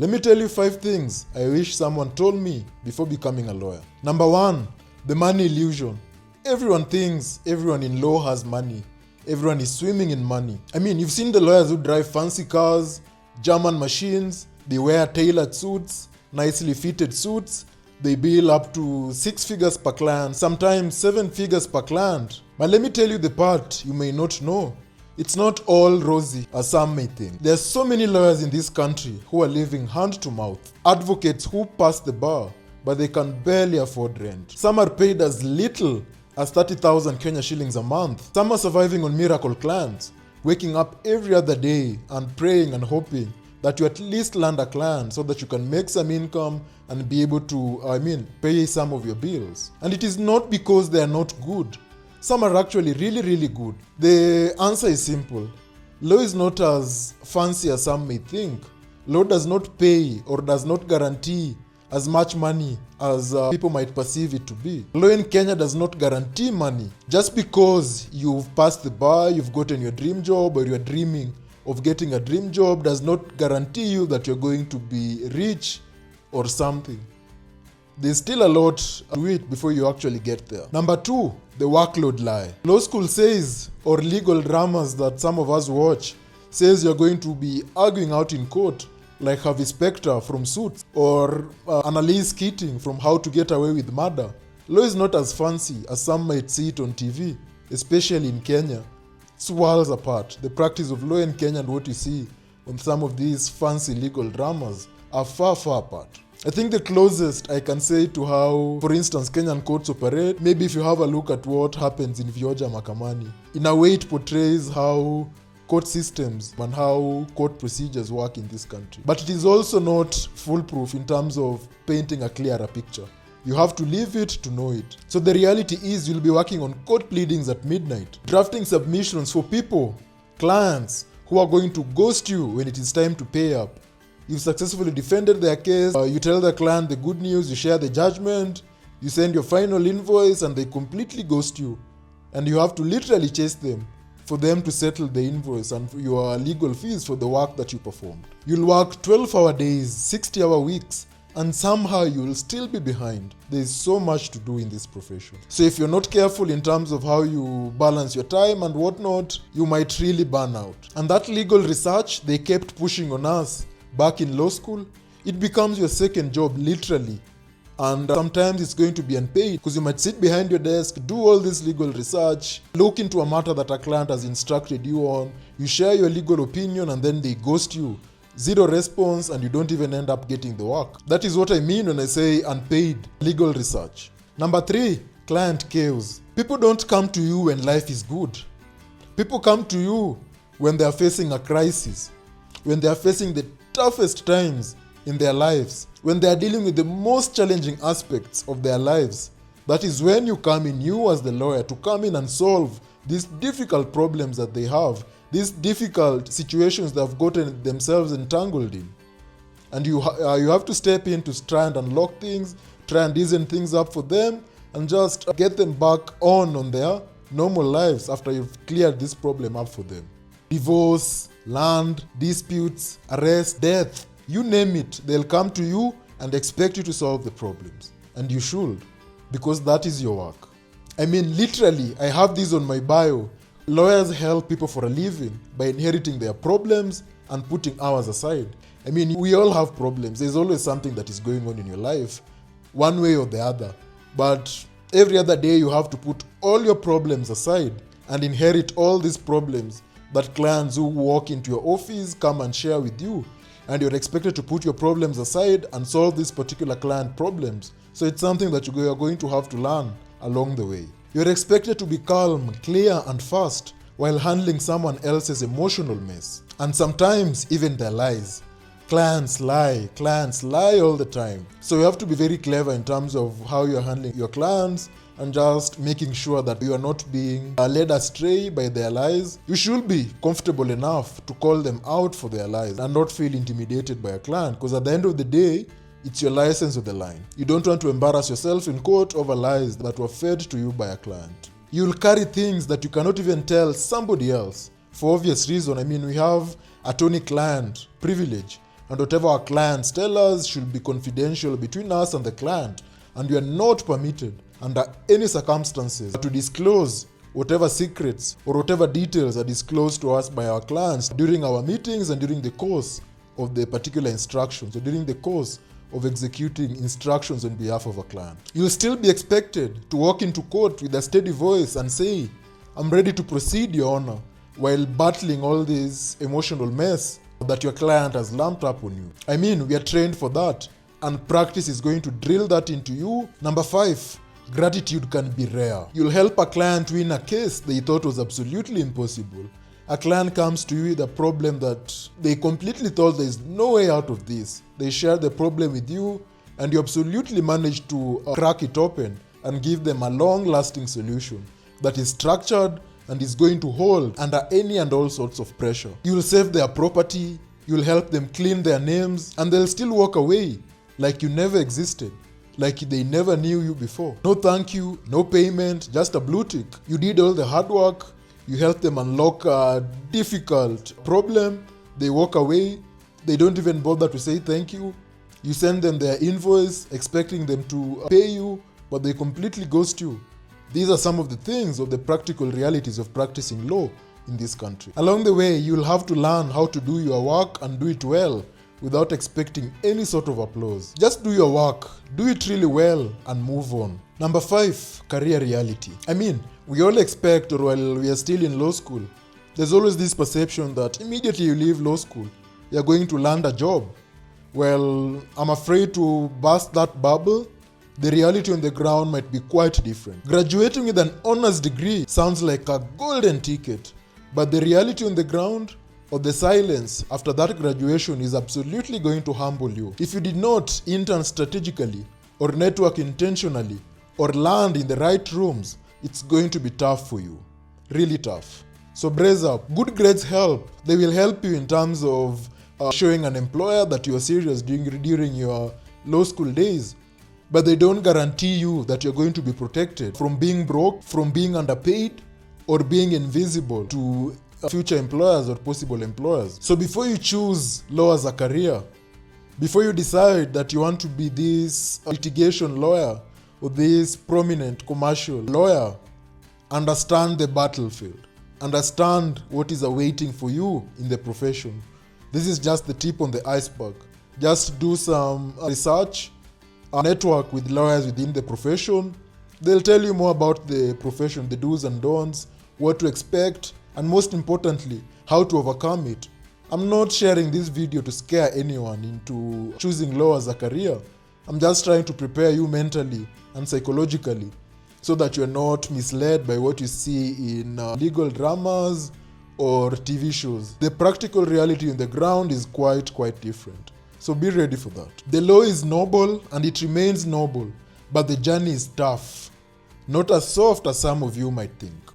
Let me tell you 5 things I wish someone told me before becoming a lawyer. Number 1, the money illusion. Everyone thinks everyone in law has money. Everyone is swimming in money. I mean, you've seen the lawyers who drive fancy cars, German machines, they wear tailored suits, nicely fitted suits. They bill up to 6 figures per client, sometimes 7 figures per client. But let me tell you the part you may not know. It's not all rosy, as some may think. There are so many lawyers in this country who are living hand to mouth. Advocates who pass the bar, but they can barely afford rent. Some are paid as little as 30,000 Kenya shillings a month. Some are surviving on miracle clients, waking up every other day and praying and hoping that you at least land a client so that you can make some income and be able to, pay some of your bills. And it is not because they are not good. Some are actually really, really good. The answer is simple. Law is not as fancy as some may think. Law does not pay or does not guarantee as much money as people might perceive it to be. Law in Kenya does not guarantee money. Just because you've passed the bar, you've gotten your dream job, or you're dreaming of getting a dream job does not guarantee you that you're going to be rich or something. There's still a lot to it before you actually get there. Number 2, the workload lie. Law school says, or legal dramas that some of us watch, says you're going to be arguing out in court like Harvey Specter from Suits or Annalise Keating from How to Get Away with Murder. Law is not as fancy as some might see it on TV, especially in Kenya. It's worlds apart. The practice of law in Kenya and what you see on some of these fancy legal dramas are far, far apart. I think the closest I can say to how, for instance, Kenyan courts operate, maybe if you have a look at what happens in Vioja Mahakamani, in a way it portrays how court systems and how court procedures work in this country. But it is also not foolproof in terms of painting a clearer picture. You have to live it to know it. So the reality is you'll be working on court pleadings at midnight, drafting submissions for people, clients, who are going to ghost you when it is time to pay up. You've successfully defended their case, you tell the client the good news, you share the judgment, you send your final invoice and they completely ghost you. And you have to literally chase them for them to settle the invoice and your legal fees for the work that you performed. You'll work 12-hour days, 60-hour weeks, and somehow you'll still be behind. There's so much to do in this profession. So if you're not careful in terms of how you balance your time and whatnot, you might really burn out. And that legal research they kept pushing on us back in law school, it becomes your second job literally. And sometimes it's going to be unpaid because you might sit behind your desk, do all this legal research, look into a matter that a client has instructed you on, you share your legal opinion and then they ghost you. Zero response and you don't even end up getting the work. That is what I mean when I say unpaid legal research. Number 3, client chaos. People don't come to you when life is good. People come to you when they are facing a crisis, when they are facing the toughest times in their lives, when they are dealing with the most challenging aspects of their lives. That is when you come in, you as the lawyer, to come in and solve these difficult problems that they have, these difficult situations they have gotten themselves entangled in. And you have to step in to try and unlock things, try and ease things up for them, and just get them back on their normal lives after you've cleared this problem up for them. Divorce, land, disputes, arrest, death, you name it, they'll come to you and expect you to solve the problems. And you should, because that is your work. I mean, literally, I have this on my bio. Lawyers help people for a living by inheriting their problems and putting ours aside. I mean, we all have problems. There's always something that is going on in your life, one way or the other. But every other day you have to put all your problems aside and inherit all these problems that clients who walk into your office come and share with you. And you're expected to put your problems aside and solve these particular client problems. So it's something that you are going to have to learn along the way. You're expected to be calm, clear, and fast while handling someone else's emotional mess. And sometimes even their lies. Clients lie all the time. So you have to be very clever in terms of how you're handling your clients and just making sure that you are not being led astray by their lies. You should be comfortable enough to call them out for their lies and not feel intimidated by a client, because at the end of the day, it's your license on the line. You don't want to embarrass yourself in court over lies that were fed to you by a client. You'll carry things that you cannot even tell somebody else for obvious reason. I mean, we have attorney-client privilege. and whatever our clients tell us should be confidential between us and the client, and we are not permitted under any circumstances to disclose whatever secrets or whatever details are disclosed to us by our clients during our meetings and during the course of the particular instructions or during the course of executing instructions on behalf of a client. You'll still be expected to walk into court with a steady voice and say, "I'm ready to proceed, Your Honor," while battling all this emotional mess that your client has lumped up on you. I mean, we are trained for that, and practice is going to drill that into you. Number 5, gratitude can be rare. You'll help a client win a case they thought was absolutely impossible. A client comes to you with a problem that they completely thought there is no way out of this. They share the problem with you, and you absolutely manage to crack it open and give them a long-lasting solution that is structured and is going to hold under any and all sorts of pressure. You'll save their property, you'll help them clean their names, and they'll still walk away like you never existed, like they never knew you before. No thank you, no payment, just a blue tick. You did all the hard work, you help them unlock a difficult problem, they walk away, they don't even bother to say thank you. You send them their invoice expecting them to pay you, but they completely ghost you. These are some of the things of the practical realities of practicing law in this country. Along the way, you'll have to learn how to do your work and do it well without expecting any sort of applause. Just do your work, do it really well, and move on. Number 5, career reality. I mean, we all expect, or while we are still in law school, there's always this perception that immediately you leave law school, you're going to land a job. Well, I'm afraid to burst that bubble. The reality on the ground might be quite different. Graduating with an honors degree sounds like a golden ticket, but the reality on the ground, or the silence after that graduation, is absolutely going to humble you. If you did not intern strategically, or network intentionally, or land in the right rooms, it's going to be tough for you. Really tough. So brace up. Good grades help. They will help you in terms of showing an employer that you are serious during your law school days. But they don't guarantee you that you're going to be protected from being broke, from being underpaid, or being invisible to future employers or possible employers. So before you choose law as a career, before you decide that you want to be this litigation lawyer or this prominent commercial lawyer, understand the battlefield. Understand what is awaiting for you in the profession. This is just the tip on the iceberg. Just do some research, network with lawyers within the profession. They'll tell you more about the profession, the do's and don'ts, what to expect, and most importantly, how to overcome it. I'm not sharing this video to scare anyone into choosing law as a career. I'm just trying to prepare you mentally and psychologically so that you're not misled by what you see in legal dramas or TV shows. The practical reality on the ground is quite different. So be ready for that. The law is noble and it remains noble, but the journey is tough. Not as soft as some of you might think.